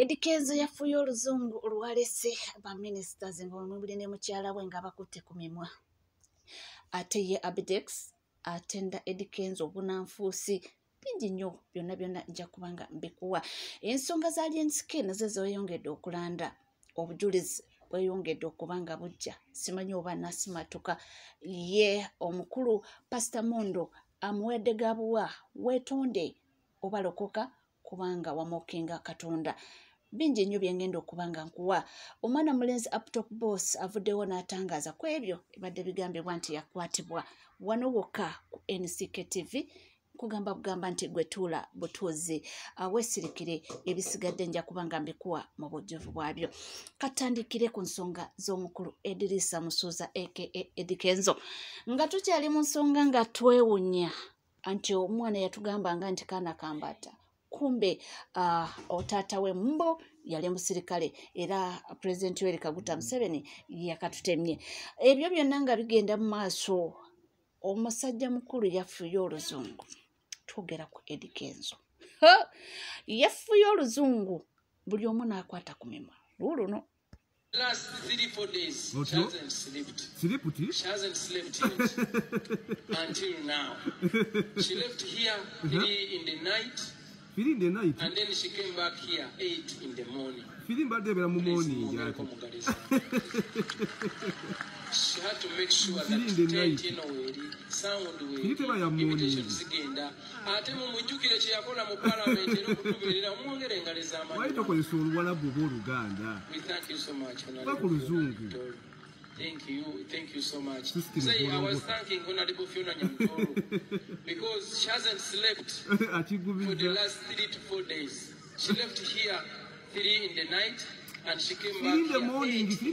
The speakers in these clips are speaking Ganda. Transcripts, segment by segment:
Eddie Kenzo yafuye oluzungu olwalese ba ministers ng'omubiri ne mukyala we nga bakutte ku mimwa. Ate ye Abidex atenda Eddie Kenzo obunanfuusi bingi nnyo byonna nja kubanga mbikuwa. Ensonga za lyensike nazo zeeyongedde okulanda obujulizi bweyongedde okubanga bujja. Simanyi oba nasimatuka ye omukulu Pastor Mondo amuwedde gabuwa weetonde oba lokoka kubanga wamokinga Katonda. Bingi nnyo byengenda okubanga nkuwa. Omwana mulenzi Uptop Boss avuddewo n'atangaza ku ebyo ebadde bigambibwa nti yakwatibwa wano wokka ku NCK TV. Kugamba nti gwe tuula butuuzi weesirikire ebisigadde nja kubanga mbikuwa mu bujjuvu bwabyo. Katandikire ku nsonga z'omukulu Edirisa Musuuza aka Eddie Kenzo nga tukyali mu nsonga nga twewunya anti omwana yatugambanga nti kaana kambata. Kumbe otaata we Mbo yali musirikale era President Yoweri Kaguta Museveni yakatutemye. Ebyo byonna nga bigenda mu maaso, omusajja mukulu yafuye oluzungu. Twogera ku Eddie Kenzo. Yafuye oluzungu buli omu n'akwata ku mimwa. Luno Last 3-4 days, she hasn't slept. She hasn't slept yet until now. She left here 3 in the night. And then she came back here 8 in the morning. She had to make sure that sound invitations agenda. We thank you so much. Thank you so much. Say, I was thanking Honorable Fiona Nyamukoro because she hasn't slept for the last 3 to 4 days. She left here 3 in the night and she came back in the morning to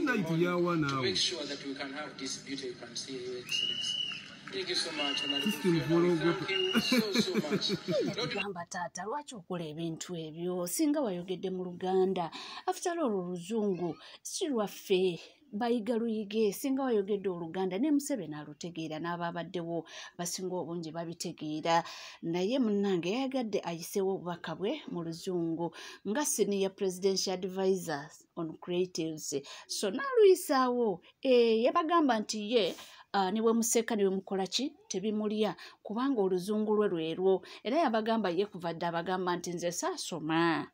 make sure that we can have this beauty you can see, Your Excellency. Thank you so much, Honorable Fiona. Thank you so much. Gamba taata lwaki okola ebintu ebyo singa wayogedde mu Luganda after all oluzungu si lwaffe bayiga luyige singa wayogedde Oluganda ne Museveni alutegeera n'ababaddewo basinga obungi babitegeera naye munnange yayagadde ayisewo obubaka bwe mu luzungu nga senior presidential advisors on creatives so n'aluyisaawo yabagamba nti ye niwe museka niwe mukola ki tebimulya kubanga oluzungu lwe lwerwo era yabagamba ye kuvadde abagamba nti nze saasoma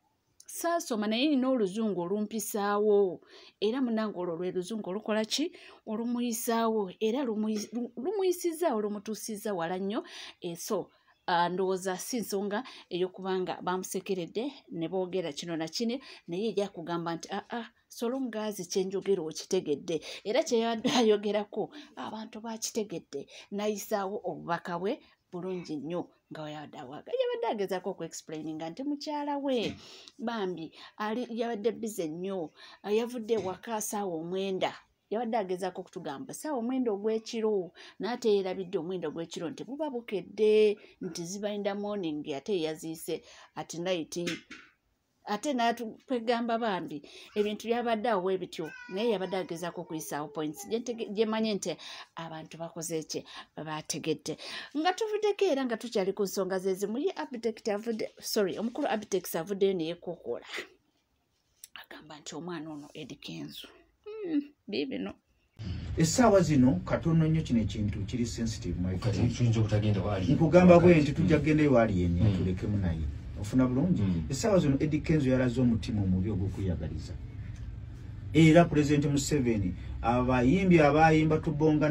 naye nina oluzungu olumpisaawo era munange olwo lwe luzungu olukola ki olumuyisaawo era lumuyisizza olumutuusizza wala nnyo so ndowooza si nsonga ey'okubanga bamusekeredde ne boogera kino na kine naye ejja kugamba nti solongazi kyenjogera okitegedde era kyeyayogerako abantu bakitegedde nayisaawo obubaka bwe bulungi nnyo nga yabadde agezaako okuexplaininga nti mukyala we bambi yabadde bize nnyo yavudde ewaka saawa 9 yabadde agezaako okutugamba saawa 9 ogw'ekiro n'ate yerabidde omwenda ogw'ekiro nti buba bukedde nti ziba in the morning ate yaziise ati night ate n'atugamba bambi ebintu byabadde awo ebityo naye yabadde agezaako okuyisaawo points gyemanye nti abantu bakoze ki bategedde nga tuvuddeko era nga tukyali ku nsonga zezimu ye omukulu Abitex avuddeyo neyekookoola agamba nti omwana ono Eddie Kenzo bibino essaawa zino katono nnyo kino ekintu kiri sensitive nkugamba bwe nti tujja kugendayo waali yenye tulekemu naye ofuna bulungi essaawa zino Eddie Kenzo yalaze omutima omubi ogw'okweyagaliza era President Museveni abayimbi abayimba tubonga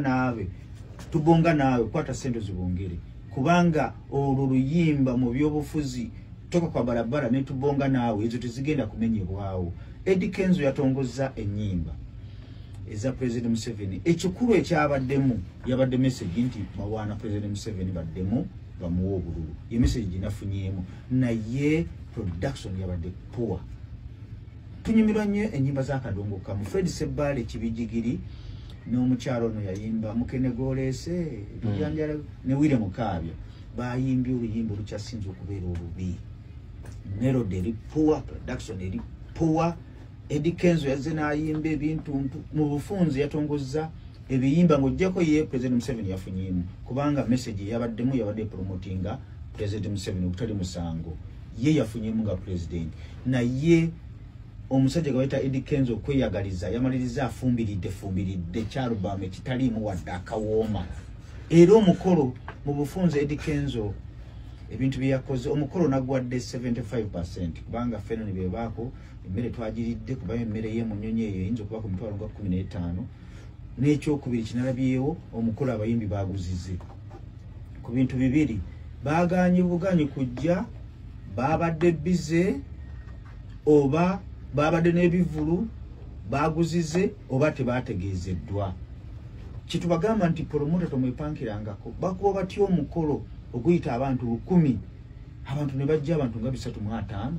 naawe kwata sente zibongere kubanga olwo luyimba mu byobufuzi toka kwa barabara ne tubonga naawe ezo tezigenda kumenyebwawo. Eddie Kenzo yatongozza ennyimba eza President Museveni ekikulu ekyabaddemu yabadde message nti bawaana President Museveni baddemu bamuwa obululu ye message ginafunyemu naye production yabadde poor. Tunyumirwa nnyo ennyimba za Kadongo Kamu Fred Sebale Kibijigiri n'omukyalo ono yayimba Mukenegolese Janjala ne Wile Mukabya bayimbye oluyimba olukyasinze okubeera olubi. Melody eri poor, production eri poor. Eddie Kenzo yazze n'ayimba ebintu mu bufunze yatongozza ebiyimba ng'ojjako ye President Museveni yafunyemu kubanga message yabaddemu yabadde promotinga President Museveni okutali musango ye yafunyemu nga president naye omusajja gwaita Eddie Kenzo kweyagaliza yamaliriza afumbiridde kyalubame kitaliimu wadde akawooma. Era omukolo mu bufunze Eddie Kenzo ebintu byeyakoze omukolo nagwadde 75% kubanga ffeno ne bebaako emmere twagiridde kuba emmere y'emunyonyi eyo eyinza okuba ku mitwalo nga 15 n'ekyokubiri kinalabyewo omukolo abayimbi baguzize ku bintu bibiri baaganye buganyi kujja babadde bize oba babadde n'ebivulu baguzize oba tebategeezeddwa. Kitubagamba nti promota tomwepankirangako bakuba batya omukolo okuyita abantu 10 abantu ne bajja abantu nga 305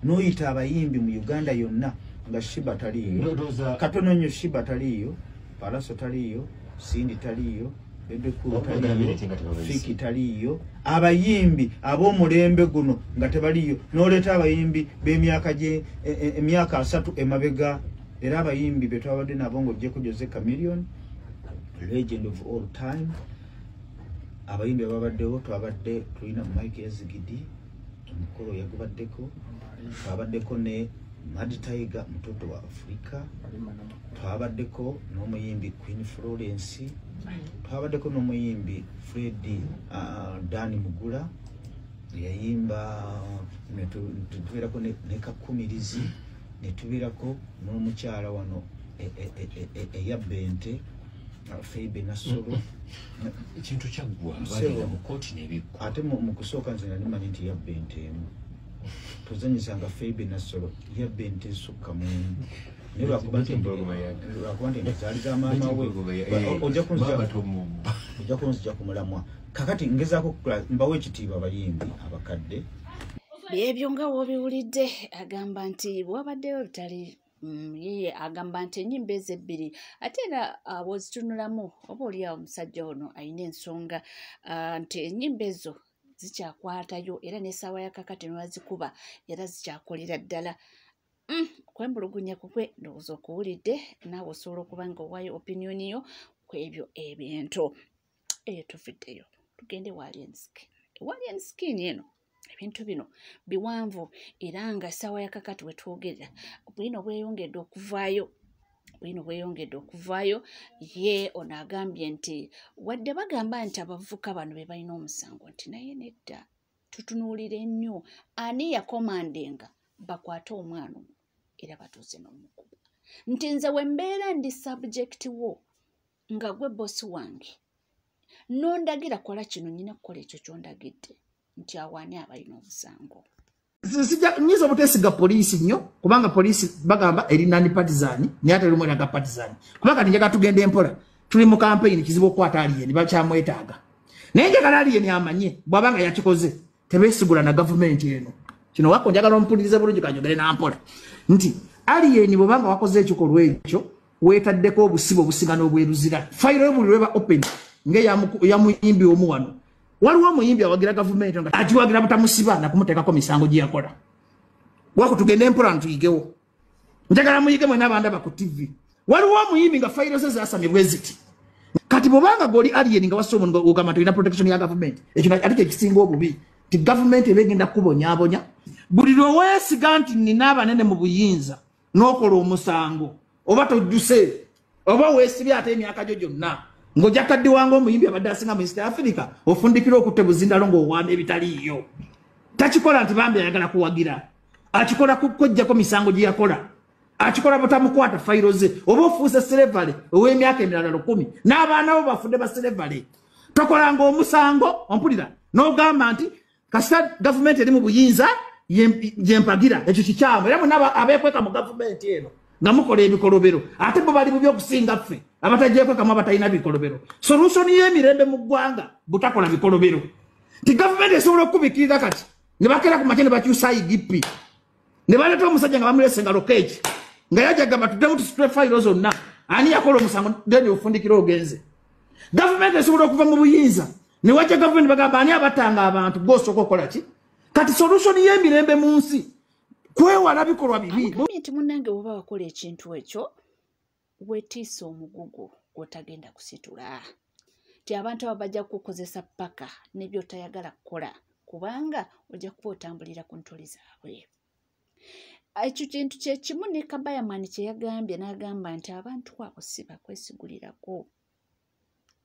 noyita abayimbi mu Uganda yonna nga Shiba taliyo katono nnyo Shiba taliyo Palaso taliyo Sindi taliyo Bebe Kulu taliyo Fiki taliyo abayimbi ab'omulembe guno nga tebaliyo n'oleta abayimbi b'emyaka emyaka 3 emabega era abayimbi betwabadde nabo ng'ojjeko Jose Chameleone legend of all time abayimbi ababaddewo twabadde tulina Mike Yazigidi omukolo yagubaddeko twabaddeko ne Mad Tiger mutoto wa Afrika twabaddeko n'omuyimbi Queen Florence twabaddeko n'omuyimbi Freddy Dani Mugula yayimba netubeerako ne Kakumirizi netubeerako n'omukyala wano eyabente Feibe Nasolo ekintu kyaggwa bagenda mu kooti n'ebikko ate mu kusooka nze nali manyi nti yabente emu tuzanyisanga Feibe Nasolo yabente esukka mu naye lwakuba nti zaali za maama we ojja kunzija ku mulamwa kakati ngezaako mbawo ekitiibwa abayimbi abakadde byebyo nga woobiwulidde agamba nti bwabaddeyo lutali yeye agamba nti ennyimba ezo ebbiri ate era bw'ozitunulamu oba oliawo omusajja ono alina ensonga nti ennyimba ezo zikyakwatayo era n'essaawa ya kakati newazikuba era zikyakolera ddala kwembulugunya kukwe ndowooza okuwulidde naawe osobola okuba nga owaayo opinioni yo ku ebyo ebintu eyo tuvuddeyo tugende Walian Skin eno ebintu bino biwanvu era nga essaawa ya kakati wetwogerera bwino bweyongedde okuvaayo ye ono agambye nti wadde bagamba nti abavubuka bano be balina omusango nti naye nedda tutunuulire nnyo ani yakomandenga bakwate omwana era batuuze n'omukuba nti nze we mbeera ndi subject wo nga gwe bosi wange nondagira kola kino nyina kukola ekyo kyondagidde nti awaani abalina omusango. Nyiza obutesiga poliisi nnyo kubanga poliisi bagamba eri nani partizani naye ate lumu eraga partizani kubanga ninjaga tugende empola tuli mu campaign kizibu okukwata aliyeni bakyamwetaaga naye njagala aliyeni amanye bw'abanga yakikoze tebeesigula na gavumenti eno kino wako njagala ompulirize bulungi kanjogere nampola nti aliyeni bw'obanga wakoze ekikolwa ekyo weetaddeko obusibo obusinga n'obweruzira fayiro yo buli lweba open ng'eyamuyimbi omu wano waliwo omuyimbi awagira gavumenti nga agiwagira butamusiba na kumuteekako misango gye yakola wako tugende empola ntuyigewo njagala muyige mwena abandaba ku TV waliwo omuyimbi nga fayiro ze zasamye bweziti kati bw'obanga goli aliyeni nga wassa omuntu ogamba nti olina protection ya gavumenti ekyo ate kyekisinga obubi ti gavumenti ebegenda kubonyabonya buli lweweesiga nti nina abanene mu buyinza n'okola omusango oba tojjuse oba weesibye ate emyaka gyo gyonna ng'ojja kaddi wange omuyimbi abadde asinga mu East Africa ofundikira okutte buzindalo ng'owaana ebitaliiyo takikola nti bambi ayagala kuwagira akikola kukojjako misango gye yakola akikola butamukwata fayiro ze oba ofuuse serevale ow'emyaka emirala 10 n'abaana bo bafudde ba serevale tokolanga omusango ompulira n'ogamba nti kasita gavumenti eri mu buyinza yempagira ekyo kikyamu era muna abeekweka mu gavumenti eno nga mukola ebikolobero ate bo bali bubi okusinga ffe abatajekwekamu abatalina bikolobero solution y'emirembe mu ggwanga butakola bikolobero ti gavumenti esobola okubikirira kati ne bakera ku makya ne bakyusa IGP ne baleeta omusajja nga bamulese nga lokeeki nga yajagamba tuddemu tusitule fayiro zonna ani yakola omusango deni ofundikira ogenze gavumenti esobola okuva mu buyinza ne wajja gavumenti bagamba ani abatanga abantu gwosooka okukola ki kati solution y'emirembe mu nsi kwewala bikolwa bibi nti munnange bw'oba wakola ekintu ekyo wetiisa omugugu gw'otagenda kusitula ti abantu abo bajja kukozesa paka n'ebyotayagala kukola kubanga ojja kuba otambulira ku ntoli zaabwe ekyo kintu kye kimu ne Kabayamani kye yagambye n'agamba nti abantu abo si bakwesigulirako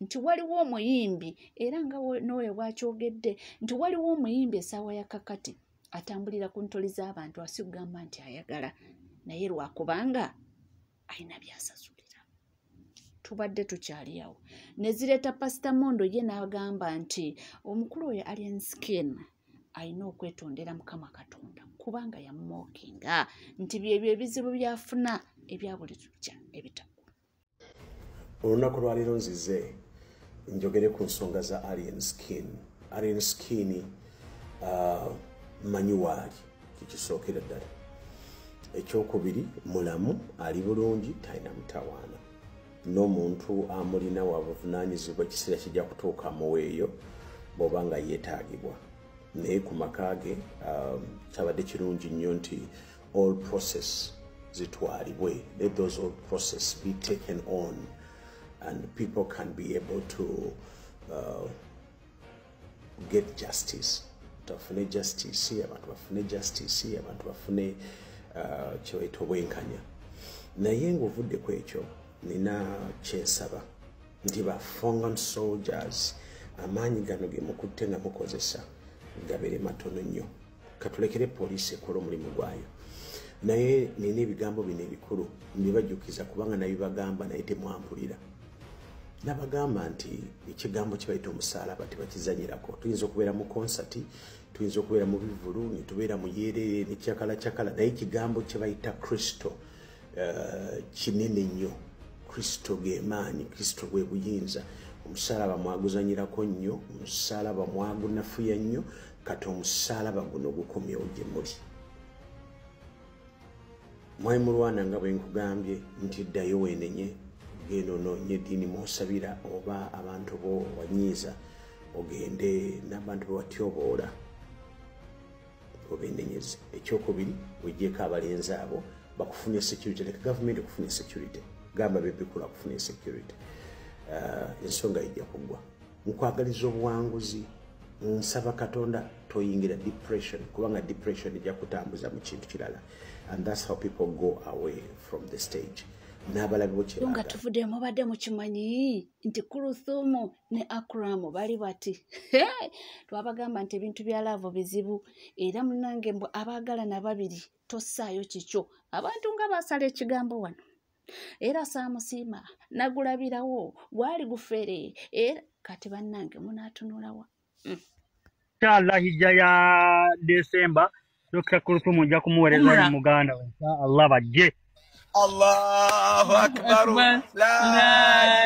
nti waliwo omuyimbi era nga n'oyo bwakyogedde nti waliwo omuyimbi essaawa ya kakati atambulira ku ntoli z'abantu asigamba nti ayagala naye lwakubanga alina byasasulira tubadde tukyali awo ne zireeta Pastor Mondo ye n'agamba nti omukulu oyo Alien Skin alina okwetondera Mukama Katonda kubanga yammokinga nti byebyo ebizibu byafuna ebya buli lukya ebitaggwa. Olunaku lwaleero nzize njogere ku nsonga za Alien Skin. Alien Skin manyi waali kikisookera ddala. Ekyokubiri mulamu ali bulungi talina mutawaana. N'omuntu amulina wabuvunaanyizibwa ekiseera kijja kutuuka muweeyo bw'oba nga yeetaagibwa. Naye ku maka ge kyabadde kirungi nnyo nti all process zitwalibwe. Let those all process be taken on and people can be able to get justice. Bafune justice, abantu bafune justice, abantu bafune kyebayita obwenkanya. Naye ng'ovudde ku ekyo nina kyensaba nti ba Fongan soldiers amaanyi gano ge mukutte nga mukozesa gabere matono nnyo. Katulekere poliisi ekola omulimu gwayo. Naye nina ebigambo bino ebikulu mbibajjukiza kubanga nabibagamba naye temwampulira. Nabagamba nti ekigambo kibayita omusaalaba tebakizanyirako. Tuyinza okubeera mu konsati, tuyinza okubeera mu bivulu, ne tubeera mu yeerere ne kyakala naye ekigambo kyebayita Kristo kinene nnyo. Kristo ge maanyi, Kristo gwe buyinza. Omusaalaba mwaguzanyirako nnyo, omusaalaba mwagunafuya nnyo, kati omusaalaba guno gukomyewo gye muli. Mwali mulwana nga bwe nkugambye nti ddayo weenenye genda onoonye eddiini mw'osabira oba abantu bo wanyiiza ogende n'abantu be watyoboola obendenyeze. Ekyokubiri weggyeko abalenzi abo bakufune security. Leka gavumenti okufuna security, gamba bebikula kufuna security. Ensonga ijja kuggwa. Nkwagaliza obuwanguzi, nsaba Katonda toyingira depression kubanga depression ejja kutambuza mu kintu kirala, and that's how people go away from the stage. N'abalabi nga tuvudde mubadde mukimanyi nti Kuruthumu ne Akram bali bati twabagamba nti ebintu bya lavo bizibu era munange mbwe abaagala na babiri tossaayo kikyo abantu nga basala ekigambo wano era saamusiima nagulabirawo gwali gufere era kati bannange munaatunulawa inshallah hijja ya December Dr. Kuruthumu nja kumuweereza mu Muganda inshallah bajje. Allahu akbar, la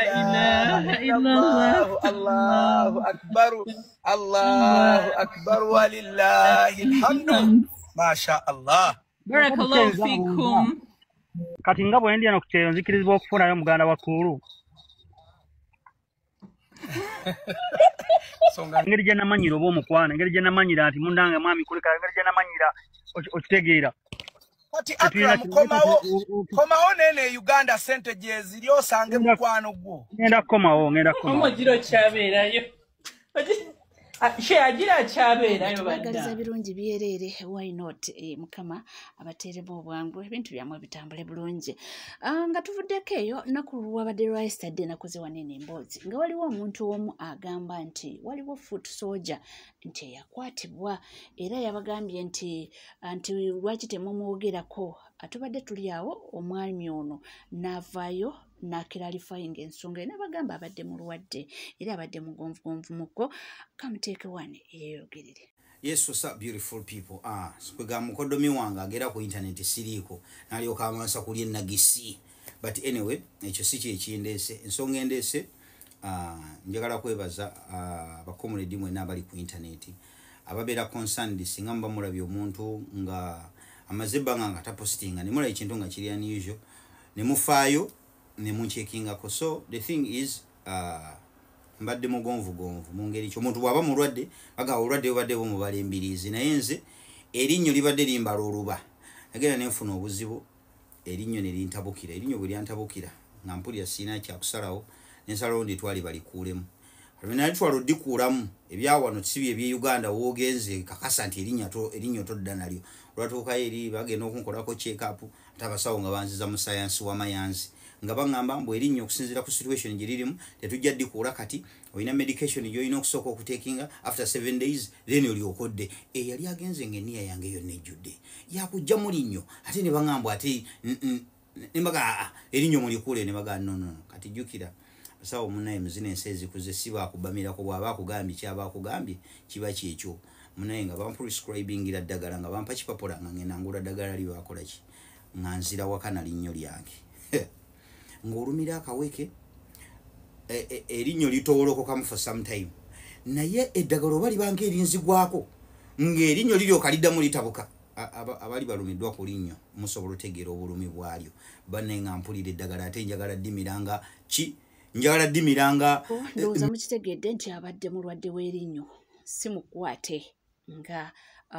ilaha illallah, Allahu akbar, Allahu akbar, walillahi alhamdu. Masha Allah, barakallahu fikum. Kati nga bwe ndi eno ku kyeyo nzikirizibwa okufunayo Muganda wakulu. Ngeri gye namanyira oba omukwana, ngeri gye namanyira nti mundange mwami kuleka, ngeri gye namanyira okitegeera. Kati Akram komawo nene Uganda sente ziri osange mukwano gwo. Ngenda komawo. Omugiro kyabeerayo. She agira kyabeerayo badda. Bagaliza birungi byerere, why not? Mukama abateremu obwangu ebintu byamwe bitambule bulungi. Nga tuvuddeko eyo naku wabadde lwa yesterday nakoze wanene emboozi. Nga waliwo omuntu omu agamba nti waliwo foot soldier nti yakwatibwa era yabagambye nti lwaki temumwogerako. Atubadde tuli awo omwami ono n'avaayo n'akiralifying ensonga n'abagamba abadde mulwadde era abadde mugonvugonvu muko. Kamuteeke wane eyogerere. Yes, what's up, beautiful people? Kwega mukodomi wange agera ku internet siriiko n'alyoka amansa kulya nagisi. But anyway, ekyo si kye kindeese. Ensonga endeese njagala kwebaza abakomuledi mwenna abali ku internet ababeera concerned singa muba mulabye omuntu nga amaze ebbanga nga tapostinga ne mulaba ekintu nga kiri unusual ne mufaayo ne munkyekingako. So the thing is mbadde mugonvugonvu mu ngeri ki omuntu bw'aba mulwadde baga olwadde obadde bumubala embiriizi naye nze erinnyo libadde limbala oluba nagenda ne nfuna obuzibu erinnyo ne lintabukira. Erinnyo bwe lyantabukira nga mpulira siina kyakusalawo nensalawo nditwali balikuulemu Olwenalitwala oddikuulamu ebyawano sibi eby'Uganda woogenze kakasa nti erinnya todda nalyo olwatuukayo eri bagenda okunkolako check-up ate abasawo nga banziza mu sayansi w'amayanzi nga baŋŋamba mbu erinnya okusinziira ku situation gye lirimu tetujja ddikuula kati olina medication gy'olina okusooka okutekinga after 7 days then olyokodde eyali agenze ng'enniya yange yonna ejjudde yakujja mu linnyo ate ne baŋŋamba ate ne baga erinnya mulikuule ne baga no kati jjukira sawo munaye muzina ensi ezikuze si baakubamirako bw'aba akugambye kyaba akugambye kiba kyekyo munaye nga bamprescribingira ddagala nga bampa kipapula nga ngenda ngula ddagala libakola ki nga nzira waka na linnyo lyange ng'olumira akaweke erinnyo litowolokokamu for some time naye eddagala oba libanga erinzigwako ng'erinnyo liryoka liddamu litabuka abali balumiddwa ku linnyo musobola otegeera obulumi bwalyo bannaye nga mpulira eddagala ate njagala ddimiranga ki njagala ddimiranga ndowooza mukitegedde nti abadde mulwadde w'erinnyo si mukwate nga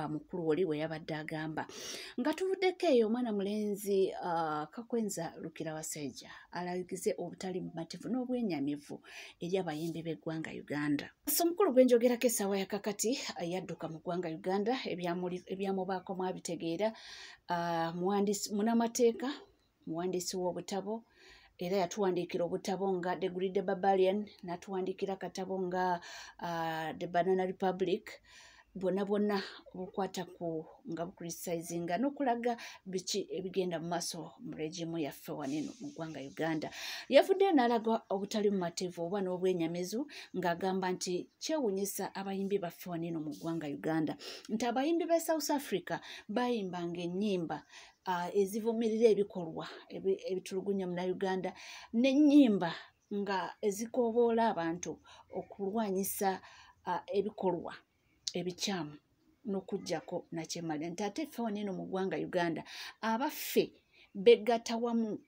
mukulu oli we yabadde agamba nga tuvuddeko eyo omwana mulenzi Kakwenza Lukirabaseja alagize obutali bumativu n'obwenyamivu eri abayimbi b'eggwanga Uganda. So omukulu gwe njogerako essaawa ya kakati yadduka mu ggwanga Uganda ebyamubaako mwabitegeera munnamateeka muwandiisi w'obutabo era yatuwandiikira obutabo nga The Greedy Barbarian n'atuwandiikira akatabo nga The Banana Republic bonna bukwata ku nga bucriticizinga n'okulaga biki ebigenda mu maaso mu regimu yaffe waneno mu ggwanga Uganda. Yavuddeyo n'alaga obutali bumativu oba n'obwenyamizu ng'agamba nti kyewuunyisa abayimbi baffe waneno mu ggwanga Uganda nti abayimbi b'e South Africa bayimbanga ennyimba ezivumirira ebikolwa ebitulugunya Munnayuganda n'ennyimba nga ezikooboola abantu okulwanyisa ebikolwa ebikyamu n'okuggyako nakyemali nti ate ffe waneno mu ggwanga Uganda abaffe begatta wamu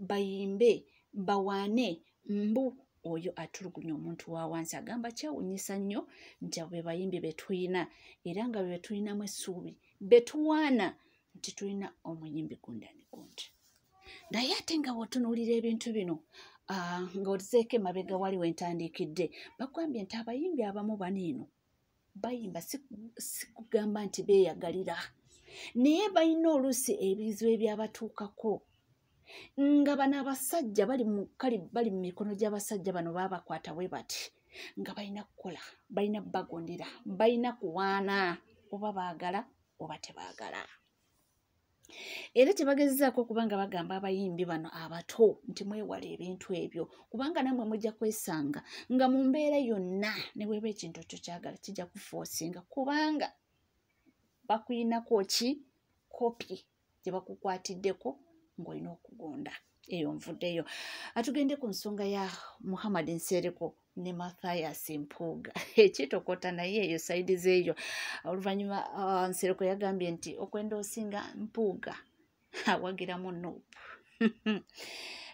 bayimbe bawaane mbu oyo atulugunya omuntu wa wansi. Agamba kyewuunyisa nnyo nti abo be bayimbi be tulina era nga be tulinamu essuubi be tuwaana nti tulina omuyimbi gundi ne gundi. Naye ate nga bw'otunuulira ebintu bino ng'ozeeko emabega wali wentandikidde bagambye nti abayimbi abamu baneeno bayimba si kugamba nti beeyagalira naye balina oluusi ebizibu ebyabatuukako nga bano abasajja bali mu mikono gy'abasajja bano baabakwata bwe bati nga balina kukola balina bagondera balina kuwaana oba baagala oba tebaagala. Era tebagezezaako okubanga bagamba abayimbi bano abato nti mwewala ebintu ebyo kubanga nammwe mujja kwesanga nga mu mbeera yonna ne bweba ekintu ekyo kyagala kijja kufoosinga kubanga bakuyinako ki kopi gye bakukwatiddeko ng'olina okugonda. Eyo nvuddeyo atugende ku nsonga ya Muhammad Nsereko ne Mathias Mpuuga ekitokota naye eyo sayidi zeeyo. Oluvannyuma Nsereko yagambye nti okwenda osinga Mpuuga awagiramu Nuupu.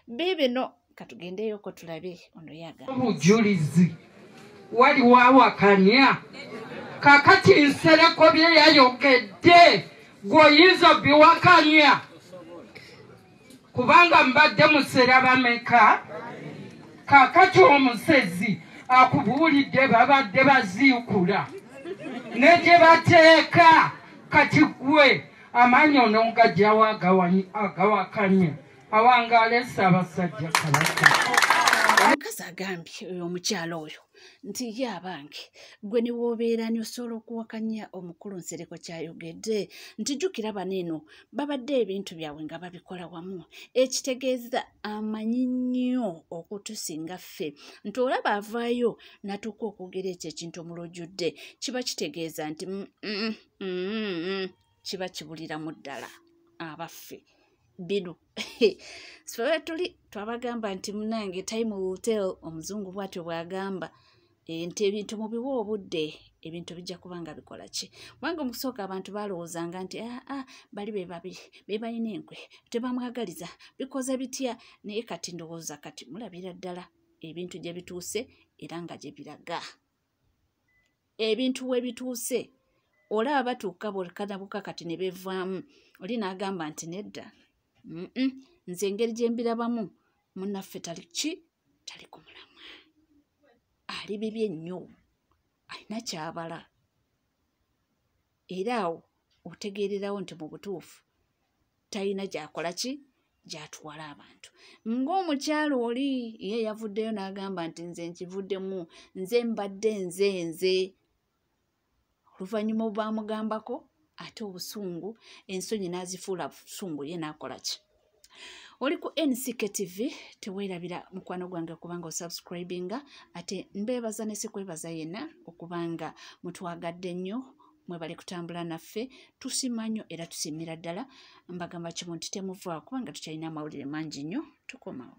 Biibino katugendeyo ko tulabe ono yagamba obujulizi waliwo awakanya kakati Nsereko bye yayogedde gwoyinza biwakanya kubanga mbadde musera bameka kakati omusezi akubuulidde babadde baziikula ne gye bateeka kati gwe amaanyi onongajjawo agawakanya awangaala Ssaabasajja Kabaka. Omukazi agambye oyo omukyala oyo nti ye abange gwe ne woobeera n'osobola okuwakanya omukulu Nsereko kyayogedde nti jjukira baneeno babadde ebintu byabwe nga babikola wamu ekitegeeza amanyi nnyo okutusinga ffe nti olaba avaayo n'atuuka okwogera ekyo ekintu omulojjudde kiba kitegeeza nti kiba kibuliramu ddala abaffe bino so tuli twabagamba nti munange time will tell omuzungu bwatyo bwagamba nti ebintu mubiwa obudde ebintu bijja kubanga bikola ki kubanga omusooka abantu balowoozanga nti bali be babi be balina enkwe tebamwagaliza bikoze bitya naye kati ndowooza kati mulabira ddala ebintu gye bituuse era nga gye biraga ebintu we bituuse olaba batuuka bukanabuka kati ne bevaamu oli n'agamba nti nedda nze engeri gye mbirabamu munnaffe tali ku mulamwa ali bibi ennyo alina kyabala era awo otegeererawo nti mu butuufu talina gyakola ki gyatwala abantu ng'omukyalo oli ye yavuddeyo n'agamba nti nze nkivuddemu nze mbadde nze oluvannyuma bamugambako ate obusungu ensonyi n'azifuula busungu ye n'akola ki oli ku NCK TV teweerabira mukwano gwange okubanga osubscribinga ate mbeebaza ne sikwebaza yenna okubanga mutwagadde nnyo mwebale kutambula naffe tusiima nnyo era tusiimira ddala mbagamba kimu nti temuvaawo kubanga tukyalina amawulire mangi nnyo tukomawo